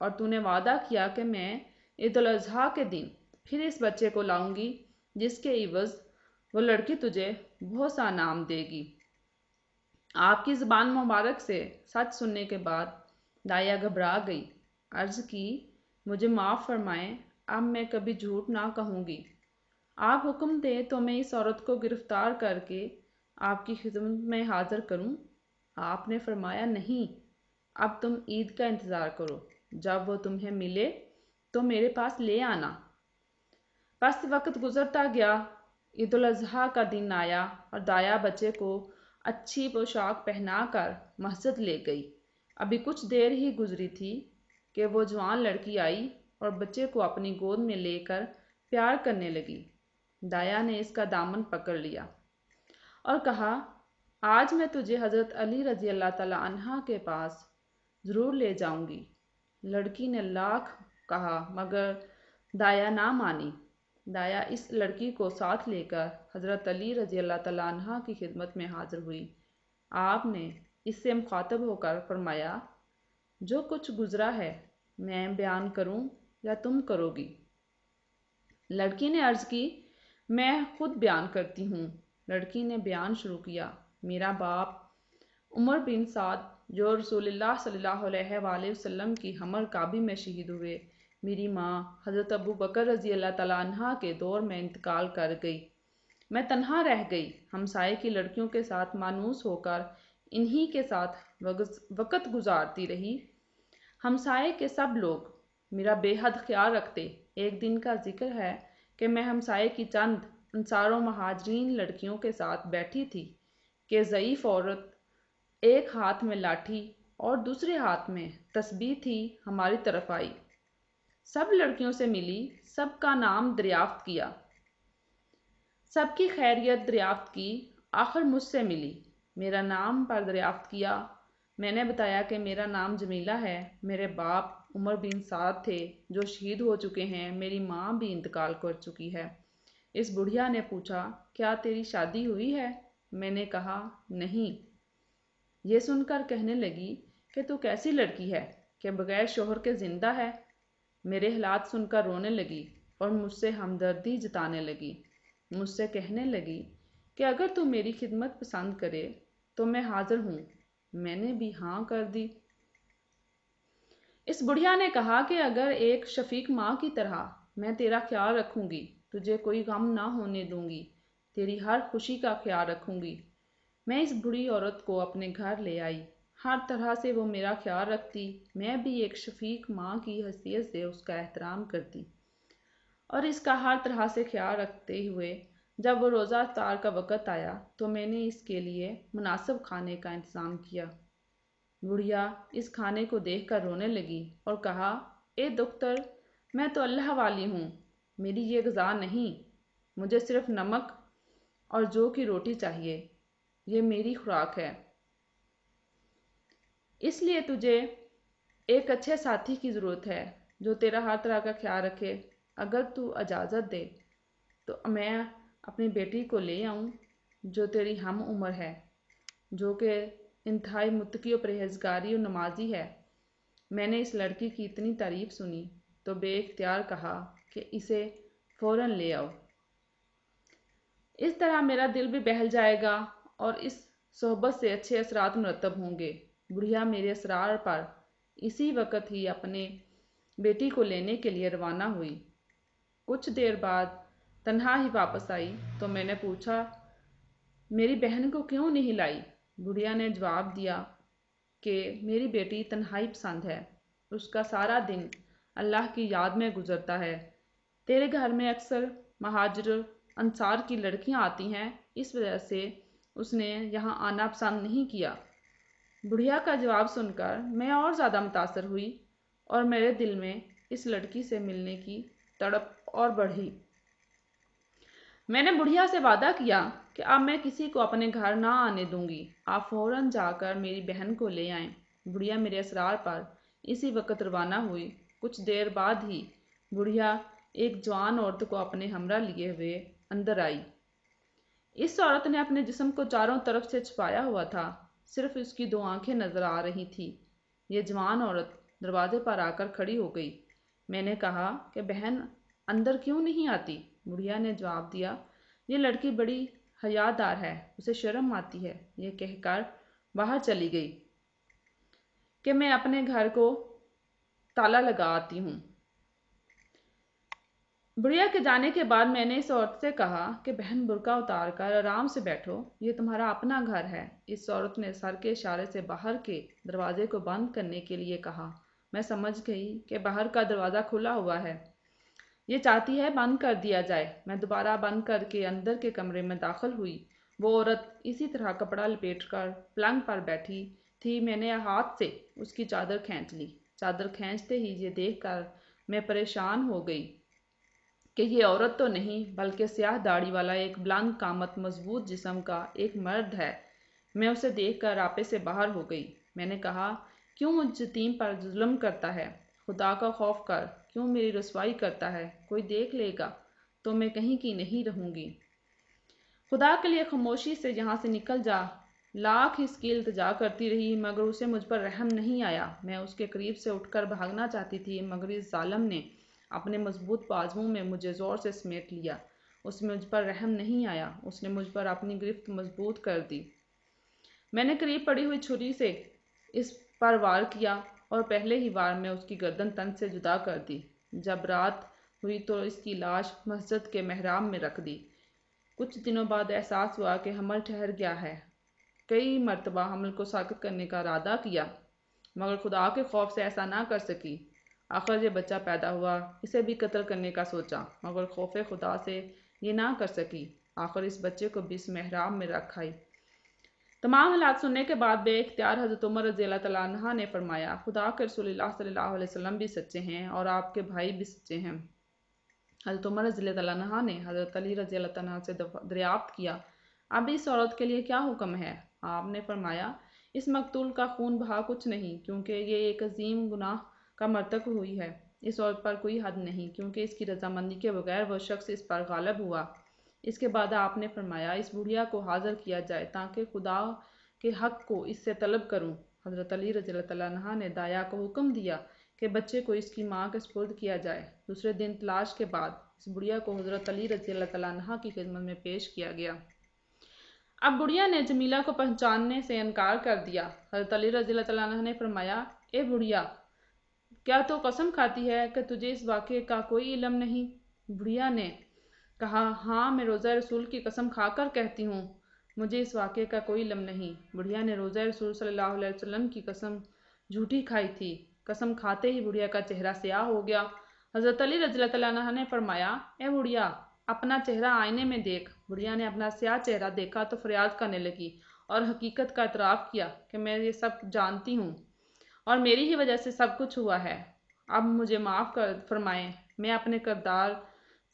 اور تو نے وعدہ کیا کہ میں عید الاضحیٰ کے دن پھر اس بچے کو لاؤں گی جس کے عوض وہ لڑکی تجھے بہت سا انعام دے گی۔ آپ کی زبان مبارک سے سچ سننے کے بعد دایا گھبرا گئی، عرض کی مجھے معاف فرمائیں، اب میں کبھی جھوٹ نہ کہوں گی۔ آپ حکم دیں تو میں اس عورت کو گرفتار کر کے آپ کی خدمت میں حاضر کروں۔ آپ نے فرمایا نہیں، اب تم عید کا انتظار کرو، جب وہ تمہیں ملے تو میرے پاس لے آنا۔ پس وقت گزرتا گیا، عید الاضحیٰ کا دن آیا اور دایا بچے کو اچھی پوشاک پہنا کر مسجد لے گئی۔ ابھی کچھ دیر ہی گزری تھی کہ وہ جوان لڑکی آئی اور بچے کو اپنی گود میں لے کر پیار کرنے لگی۔ دایا نے اس کا دامن پکڑ لیا اور کہا آج میں تجھے حضرت علی رضی اللہ تعالیٰ عنہ کے پاس ضرور لے جاؤں گی۔ لڑکی نے لاکھ کہا مگر دایا نہ مانی۔ دایا اس لڑکی کو ساتھ لے کر حضرت علی رضی اللہ تعالیٰ عنہ کی خدمت میں حاضر ہوئی۔ آپ نے اس سے مخاطب ہو کر فرمایا جو کچھ گزرا ہے میں بیان کروں یا تم کرو گی؟ لڑکی نے عرض کی میں خود بیان کرتی ہوں۔ لڑکی نے بیان شروع کیا، میرا باپ عمر بن سعد جو رسول اللہ صلی اللہ علیہ وآلہ وسلم کی حمل کعبی میں شہید ہوئے، میری ماں حضرت ابو بکر رضی اللہ تعالیٰ عنہ کے دور میں انتقال کر گئی، میں تنہا رہ گئی، ہمسائے کی لڑکیوں کے ساتھ مانوس ہو کر انہی کے ساتھ وقت گزارتی رہی۔ ہمسائے کے سب لوگ میرا بے حد خیال رکھتے۔ ایک دن کا ذکر ہے کہ میں ہمسائے کی چند انصار و مہاجرین لڑکیوں کے ساتھ بیٹھی تھی کہ ضعیف عورت ایک ہاتھ میں لاٹھی اور دوسرے ہاتھ میں تسبیح تھی ہماری طرف آئی۔ سب لڑکیوں سے ملی، سب کا نام دریافت کیا، سب کی خیریت دریافت کی، آخر مجھ سے ملی، میرا نام پر دریافت کیا۔ میں نے بتایا کہ میرا نام جمیلہ ہے، میرے باپ عمر بن سعد تھے جو شہید ہو چکے ہیں، میری ماں بھی انتقال کر چکی ہے۔ اس بڑھیا نے پوچھا کیا تیری شادی ہوئی ہے؟ میں نے کہا نہیں۔ یہ سن کر کہنے لگی کہ تو کیسی لڑکی ہے کہ بغیر شوہر کے زندہ ہے؟ میرے حالات سن کر رونے لگی اور مجھ سے ہمدردی جتانے لگی۔ مجھ سے کہنے لگی کہ اگر تو میری خدمت پسند کرے تو میں حاضر ہوں۔ میں نے بھی ہاں کر دی۔ اس بڑھیا نے کہا کہ اگر ایک شفیق ماں کی طرح میں تیرا خیال رکھوں گی، تجھے کوئی غم نہ ہونے دوں گی، تیری ہر خوشی کا خیال رکھوں گی۔ میں اس بڑھی عورت کو اپنے گھر لے آئی، ہر طرح سے وہ میرا خیال رکھتی، میں بھی ایک شفیق ماں کی حیثیت سے اس کا احترام کرتی اور اس کا ہر طرح سے خیال رکھتے ہوئے جب وہ روزہ افطار کا وقت آیا تو میں نے اس کے لیے مناسب کھانے کا انتظام کیا۔ بڑھیا اس کھانے کو دیکھ کر رونے لگی اور کہا اے دختر، میں تو اللہ والی ہوں، میری یہ غذا نہیں، مجھے صرف نمک اور جو کی روٹی چاہیے، یہ میری خوراک ہے۔ اس لیے تجھے ایک اچھے ساتھی کی ضرورت ہے جو تیرا ہر طرح کا خیال رکھے۔ اگر تو اجازت دے تو میں اپنی بیٹی کو لے آؤں جو تیری ہم عمر ہے، جو کہ انتہائی متقی و پرہیزگاری و نمازی ہے۔ میں نے اس لڑکی کی اتنی تعریف سنی تو بے اختیار کہا کہ اسے فوراً لے آؤ، اس طرح میرا دل بھی بہل جائے گا اور اس صحبت سے اچھے اثرات مرتب ہوں گے۔ بڑھیا میرے اصرار پر اسی وقت ہی اپنے بیٹی کو لینے کے لیے روانہ ہوئی۔ کچھ دیر بعد تنہا ہی واپس آئی تو میں نے پوچھا میری بہن کو کیوں نہیں لائی؟ بڑھیا نے جواب دیا کہ میری بیٹی تنہائی پسند ہے، اس کا سارا دن اللہ کی یاد میں گزرتا ہے، تیرے گھر میں اکثر مہاجر انصار کی لڑکیاں آتی ہیں، اس وجہ سے اس نے یہاں آنا پسند نہیں کیا۔ بڑھیا کا جواب سن کر میں اور زیادہ متاثر ہوئی اور میرے دل میں اس لڑکی سے ملنے کی تڑپ اور بڑھی۔ میں نے بڑھیا سے وعدہ کیا کہ اب میں کسی کو اپنے گھر نہ آنے دوں گی، آپ فوراً جا کر میری بہن کو لے آئیں۔ بڑھیا میرے اصرار پر اسی وقت روانہ ہوئی۔ کچھ دیر بعد ہی بڑھیا ایک جوان عورت کو اپنے ہمراہ لیے ہوئے اندر آئی۔ اس عورت نے اپنے جسم کو چاروں طرف سے چھپایا ہوا تھا، صرف اس کی دو آنکھیں نظر آ رہی تھیں۔ یہ جوان عورت دروازے پر آ کر کھڑی ہو گئی۔ میں نے کہا کہ بہن اندر کیوں نہیں آتی؟ بڑھیا نے جواب دیا، یہ لڑکی بڑی حیادار ہے، اسے شرم آتی ہے۔ یہ کہہ کر باہر چلی گئی کہ میں اپنے گھر کو تالا لگا آتی ہوں۔ بڑھیا کے جانے کے بعد میں نے اس عورت سے کہا کہ بہن برقع اتار کر آرام سے بیٹھو، یہ تمہارا اپنا گھر ہے۔ اس عورت نے سر کے اشارے سے باہر کے دروازے کو بند کرنے کے لیے کہا۔ میں سمجھ گئی کہ باہر کا دروازہ کھلا ہوا ہے، یہ چاہتی ہے بند کر دیا جائے۔ میں دوبارہ بند کر کے اندر کے کمرے میں داخل ہوئی۔ وہ عورت اسی طرح کپڑا لپیٹ کر پلنگ پر بیٹھی تھی۔ میں نے ہاتھ سے اس کی چادر کھینچ لی۔ چادر کھینچتے ہی یہ دیکھ کر میں پریشان ہو گئی کہ یہ عورت تو نہیں بلکہ سیاہ داڑھی والا ایک بلند قامت مضبوط جسم کا ایک مرد ہے۔ میں اسے دیکھ کر آپے سے باہر ہو گئی۔ میں نے کہا، کیوں مجھ یتیم پر ظلم کرتا ہے؟ خدا کا خوف کر، کیوں میری رسوائی کرتا ہے؟ کوئی دیکھ لے گا تو میں کہیں کی نہیں رہوں گی۔ خدا کے لیے خاموشی سے یہاں سے نکل جا۔ لاکھ اس کی التجا کرتی رہی مگر اسے مجھ پر رحم نہیں آیا۔ میں اس کے قریب سے اٹھ کر بھاگنا چاہتی تھی مگر اس ظالم نے اپنے مضبوط بازوؤں میں مجھے زور سے سمیٹ لیا۔ اس میں مجھ پر رحم نہیں آیا، اس نے مجھ پر اپنی گرفت مضبوط کر دی۔ میں نے قریب پڑی ہوئی چھری سے اس پر وار کیا اور پہلے ہی وار میں اس کی گردن تن سے جدا کر دی۔ جب رات ہوئی تو اس کی لاش مسجد کے محراب میں رکھ دی۔ کچھ دنوں بعد احساس ہوا کہ حمل ٹھہر گیا ہے۔ کئی مرتبہ حمل کو ساقط کرنے کا ارادہ کیا مگر خدا کے خوف سے ایسا نہ کر سکی۔ آخر یہ بچہ پیدا ہوا، اسے بھی قتل کرنے کا سوچا مگر خوف خدا سے یہ نہ کر سکی۔ آخر اس بچے کو بھی اس محراب میں رکھ آئی۔ تمام حالات سننے کے بعد بے اختیار حضرت عمر رضی اللہ تعالیٰ عنہ نے فرمایا، خدا کے رسول اللہ صلی اللہ علیہ وسلم بھی سچے ہیں اور آپ کے بھائی بھی سچے ہیں۔ حضرت عمر رضی اللہ تعالیٰ عنہ نے حضرت علی رضی اللہ تعالیٰ عنہ سے دریافت کیا، اب اس عورت کے لیے کیا حکم ہے؟ آپ نے فرمایا، اس مقتول کا خون بہا کچھ نہیں کیونکہ یہ ایک عظیم گناہ کا مرتکب ہوئی ہے۔ اس عورت پر کوئی حد نہیں کیونکہ اس کی رضامندی کے بغیر وہ شخص اس پر غالب ہوا۔ اس کے بعد آپ نے فرمایا، اس بڑھیا کو حاضر کیا جائے تاکہ خدا کے حق کو اس سے طلب کروں۔ حضرت علی رضی اللہ تعالیٰ عنہ نے دایا کو حکم دیا کہ بچے کو اس کی ماں کے سپرد کیا جائے۔ دوسرے دن تلاش کے بعد اس بڑھیا کو حضرت علی رضی اللہ تعالیٰ عنہ کی خدمت میں پیش کیا گیا۔ اب بڑھیا نے جمیلہ کو پہچاننے سے انکار کر دیا۔ حضرت علی رضی اللہ تعالیٰ عنہ نے فرمایا، اے بڑھیا، کیا تو قسم کھاتی ہے کہ تجھے اس واقعے کا کوئی علم نہیں؟ بڑھیا نے کہا، ہاں، میں روزہ رسول کی قسم کھا کر کہتی ہوں، مجھے اس واقعے کا کوئی علم نہیں۔ بڑھیا نے روزہ رسول صلی اللہ علیہ وسلم کی قسم جھوٹی کھائی تھی۔ قسم کھاتے ہی بڑھیا کا چہرہ سیاہ ہو گیا۔ حضرت علی رضی اللہ تعالیٰ عنہ نے فرمایا، اے بڑھیا، اپنا چہرہ آئینے میں دیکھ۔ بڑھیا نے اپنا سیاہ چہرہ دیکھا تو فریاد کرنے لگی اور حقیقت کا اعتراف کیا کہ میں یہ سب جانتی ہوں اور میری ہی وجہ سے سب کچھ ہوا ہے، اب مجھے معاف فرمائیں، میں اپنے کردار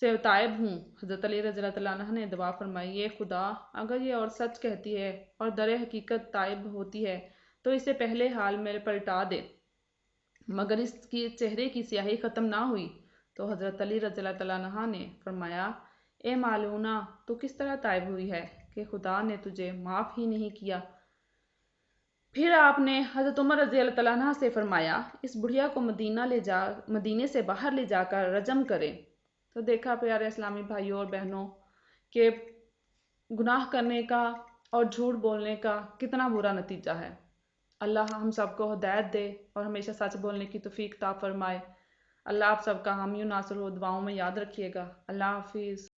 سے تائب ہوں۔ حضرت علی رضی اللہ تعالیٰ عنہ نے دعا فرمائی، اے خدا، اگر یہ عورت سچ کہتی ہے اور در حقیقت تائب ہوتی ہے تو اسے پہلے حال میں پلٹا دے۔ مگر اس کی چہرے کی سیاہی ختم نہ ہوئی تو حضرت علی رضی اللہ تعالیٰ عنہ نے فرمایا، اے مالونہ، تو کس طرح تائب ہوئی ہے کہ خدا نے تجھے معاف ہی نہیں کیا؟ پھر آپ نے حضرت عمر رضی اللہ تعالیٰ عنہ سے فرمایا، اس بڑھیا کو مدینے سے باہر لے جا کر رجم کریں۔ تو دیکھا پیارے اسلامی بھائیوں اور بہنوں کہ گناہ کرنے کا اور جھوٹ بولنے کا کتنا برا نتیجہ ہے۔ اللہ ہم سب کو ہدایت دے اور ہمیشہ سچ بولنے کی توفیق عطا فرمائے۔ اللہ آپ سب کا حامی و ناصر ہو، دعاؤں میں یاد رکھیے گا۔ اللہ حافظ۔